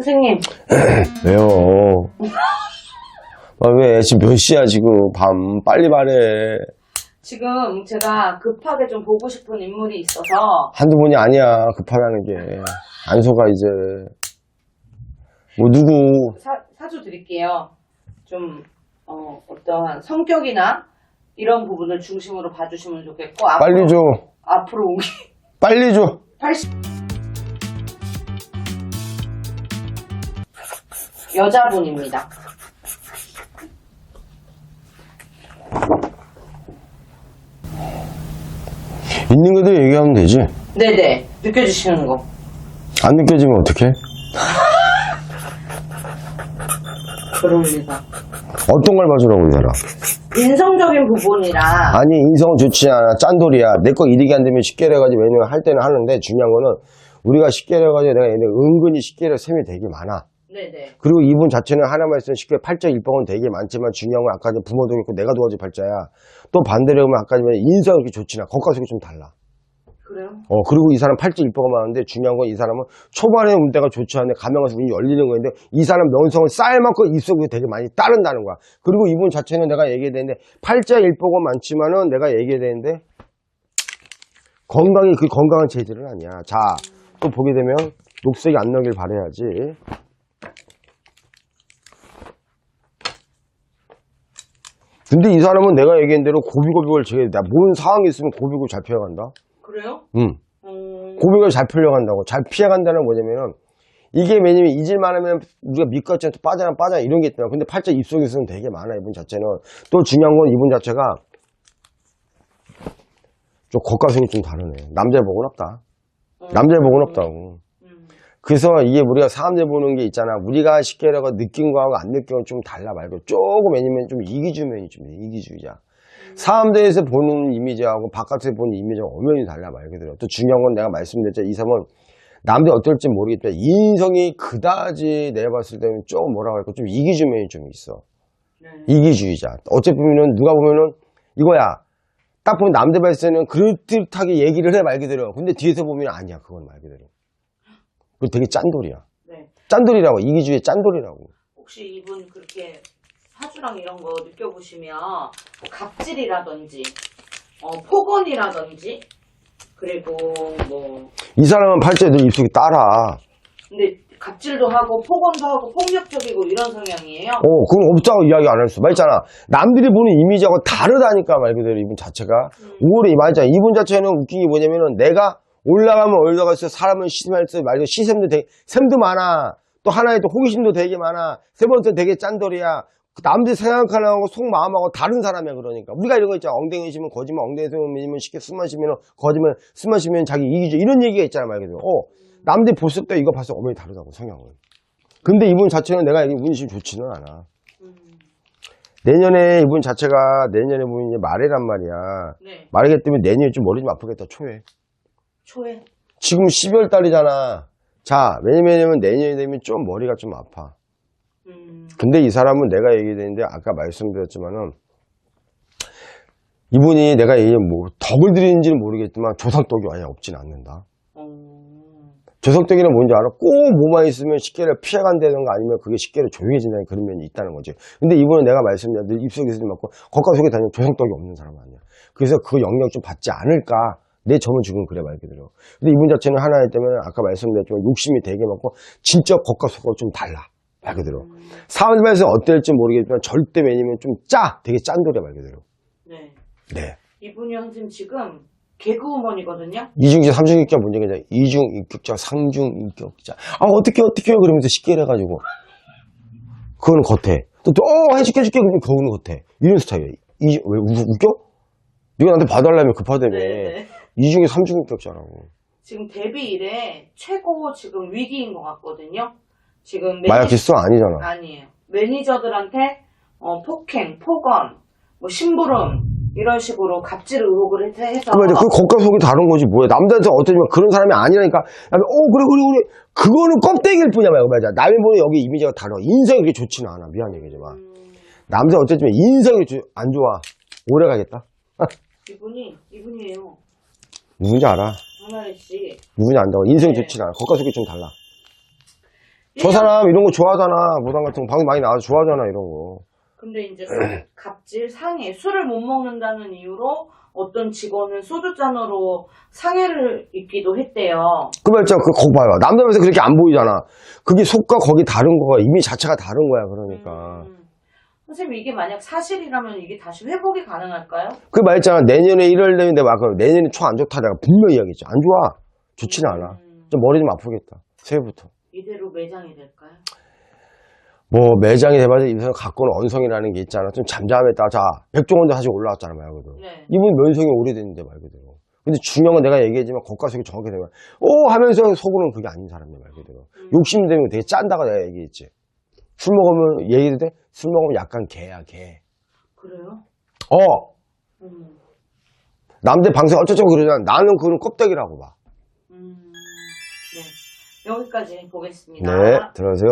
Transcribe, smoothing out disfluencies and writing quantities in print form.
선생님. 왜요? 아, 왜? 지금 몇 시야, 지금? 밤. 빨리 말해. 지금 제가 급하게 좀 보고 싶은 인물이 있어서. 한두 번이 아니야, 급하게 하는 게. 안 속아, 이제. 뭐, 누구? 사주 드릴게요. 좀, 어떠한 성격이나 이런 부분을 중심으로 봐주시면 좋겠고. 빨리 줘. 앞으로 오기. 빨리 줘. 80. 여자분입니다. 있는 그대로 얘기하면 되지. 네네. 느껴지시는 거. 안 느껴지면 어떡해? 그럴 리가. 어떤 걸 봐주라고, 얘들아? 인성적인 부분이라. 아니, 인성은 좋지 않아. 짠돌이야. 내 거 이득이 안 되면 쉽게 해가지고, 왜냐면 할 때는 하는데, 중요한 거는, 우리가 쉽게 해가지고, 내가 얘네 은근히 쉽게 해 셈이 되게 많아. 네네. 그리고 이분 자체는 하나만 있으면 쉽게 팔자 일법은 되게 많지만, 중요한 건 아까 부모도 있고, 내가 도와줄 팔자야. 또 반대로 하면 아까 전에 인성이 그렇게 좋지 않아. 겉과 속이 좀 달라. 그래요? 그리고 이 사람 팔자 일법가 많은데, 중요한 건 이 사람은 초반에 운대가 좋지 않은데, 가면 가서 문이 열리는 건데, 이 사람 명성을 쌓을 만큼 입속이 되게 많이 따른다는 거야. 그리고 이분 자체는 내가 얘기해야 되는데, 팔자 일법은 많지만은 내가 얘기해야 되는데, 건강이 그 건강한 체질은 아니야. 자, 또 보게 되면, 녹색이 안 나길 바라야지. 근데 이 사람은 내가 얘기한 대로 고비고비를 뭔 상황이 있으면 고비고비 잘 피해간다? 그래요? 응. 고비고비 잘 피해간다고. 잘 피해간다는 뭐냐면은, 이게 왜냐면 잊을만 하면 우리가 믿고 있지 않고 빠져나 이런 게 있더라. 근데 팔자 입속에 있으면 되게 많아, 이분 자체는. 또 중요한 건 이분 자체가 좀 겉과 속이 좀 다르네. 남자 복은 없다. 남자 복은 없다고. 그래서 이게 우리가 사람들 보는 게 있잖아. 우리가 쉽게 하고 느낀 거하고 안 느낀 건 좀 달라 말고 조금 왜냐면 좀 이기주의면이 좀 이기주의자. 사람들에서 보는 이미지하고 바깥에서 보는 이미지가 엄연히 달라 말 그대로. 또 중요한 건 내가 말씀드렸죠. 이 사람은 남들이 어떨지 모르겠지만 인성이 그다지 내가 봤을 때는 좀 뭐라고 할까 좀 이기주의면이 좀 있어. 이기주의자. 어차피 보면은 누가 보면은 이거야. 딱 보면 남들 봤을 때는 그럴듯하게 얘기를 해 말 그대로. 근데 뒤에서 보면 아니야. 그건 말 그대로. 그 되게 짠돌이야. 네. 짠돌이라고. 이기주의 짠돌이라고. 혹시 이분 그렇게 사주랑 이런 거 느껴보시면 뭐 갑질이라든지 폭언이라든지 그리고 뭐 이 사람은 팔자에 늘 입속이 따라. 근데 갑질도 하고 폭언도 하고 폭력적이고 이런 성향이에요? 그건 없다고 이야기 안 했어. 말했잖아. 남들이 보는 이미지하고 다르다니까 말 그대로 이분 자체가. 오래 말했잖아. 이분 자체는 웃긴 게 뭐냐면은 내가 올라가면 올라갈수록 사람은 시샘할수록 말고 시샘도 되게 샘도 많아. 또 하나에 또 호기심도 되게 많아. 세 번째 되게 짠돌이야. 남들 생각하는 거하고 속마음하고 다른 사람이야. 그러니까 우리가 이런 거 있잖아. 엉덩이 시면 거짓말, 엉덩이 시면 쉽게 술 마시면 거짓말, 술 마시면 자기 이기죠. 이런 얘기가 있잖아 말 그대로. 남들이 봤을 때 이거 봐서 어머니 다르다고 성향은. 근데 이분 자체는 내가 운이 좋지는 않아. 내년에 이분 자체가 내년에 보면 이제 말해란 말이야. 네. 말하기 때문에 내년에 좀 머리 좀 아프겠다 초에. 초에? 지금 12월 달이잖아. 자, 왜냐면 내년이 되면 좀 머리가 좀 아파. 근데 이 사람은 내가 얘기했는데 아까 말씀드렸지만은 이분이 내가 뭐 덕을 들이는지는 모르겠지만 조상덕이 아예 없진 않는다. 조상덕이는 뭔지 알아? 꼭 뭐만 있으면 식계를 피해간다든가 아니면 그게 식계를 조용해진다는 그런 면이 있다는 거지. 근데 이분은 내가 말씀드린 늘 입속에서 좀 맞고 겉과 속에 다니는 조상덕이 없는 사람 아니야. 그래서 그 영향 좀 받지 않을까. 내 점은 지금 그래 말 그대로. 근데 이분 자체는 하나에 때문에 아까 말씀드렸지만 욕심이 되게 많고 진짜 겉과 속하고 좀 달라. 말 그대로. 사람들에서 어떨지 모르겠지만 절대 왜냐면 좀 되게 짠돌이야 말 그대로. 네. 네. 이분이 선생님 지금 개그우먼이거든요? 이중인격, 삼중인격 문제가 있잖아. 이중인격자, 상중인격자. 어떻게 그러면서 쉽게 해가지고. 그거는 겉에. 해줄게. 그러면 그거는 겉에. 이런 스타일이야. 왜 웃겨? 네가 나한테 봐달라면 급하다며. 네. 이중에 삼중인격자라고. 지금 데뷔 이래 최고 지금 위기인 것 같거든요. 지금 마약 기수 아니잖아. 아니에요. 매니저들한테 폭행, 폭언, 뭐 심부름 이런 식으로 갑질 의혹을 해서 맞아. 그 겉과 속이 다른 거지 뭐야. 남자한테 어쩌면 그런 사람이 아니라니까. 그래. 그거는 껍데기일 뿐이야 말이야. 남이 보는 여기 이미지가 달라. 인성이 그렇게 좋지는 않아. 미안 얘기지만. 남자 어쩌면 인성이 안 좋아. 오래 가겠다. 이분이에요. 누군지 알아. 하나리 씨. 누군지 안다고. 인성이 네. 좋지 않아. 겉과 속이 좀 달라. 저 사람 이런 거 좋아하잖아. 무당 같은 거 방송 많이 나와서 좋아하잖아, 이런 거. 근데 이제 갑질, 상해, 술을 못 먹는다는 이유로 어떤 직원은 소주잔으로 상해를 입기도 했대요. 그 말이야, 거기 봐요. 남자면서 그렇게 안 보이잖아. 그게 속과 거기 다른 거야. 이미 자체가 다른 거야, 그러니까. 선생님, 이게 만약 사실이라면 이게 다시 회복이 가능할까요? 그 말했잖아. 내년에 1월 되면 내가 내년에 초 안 좋다. 내가 분명히 이야기했지. 안 좋아. 좋지는 않아. 좀 머리 좀 아프겠다. 새해부터. 이대로 매장이 될까요? 뭐 매장이 돼봐서 이분은 갖고는 언성이라는 게 있잖아. 좀 잠잠했다. 자, 백종원도 사실 올라왔잖아, 말 그대로. 네. 이분 면성이 오래됐는데, 말 그대로. 근데 중요한 건 내가 얘기했지만 겉과속이 정확히 되면 오 하면서 속으로는 그게 아닌 사람이야, 말 그대로. 욕심 되면 되게 짠다고 내가 얘기했지. 술 먹으면 얘기해도 돼? 술 먹으면 약간 개야, 개. 그래요? 남들 방송 어쩌고 그러잖아. 나는 그건 껍데기라고 봐. 네. 여기까지 보겠습니다. 네, 들어가세요.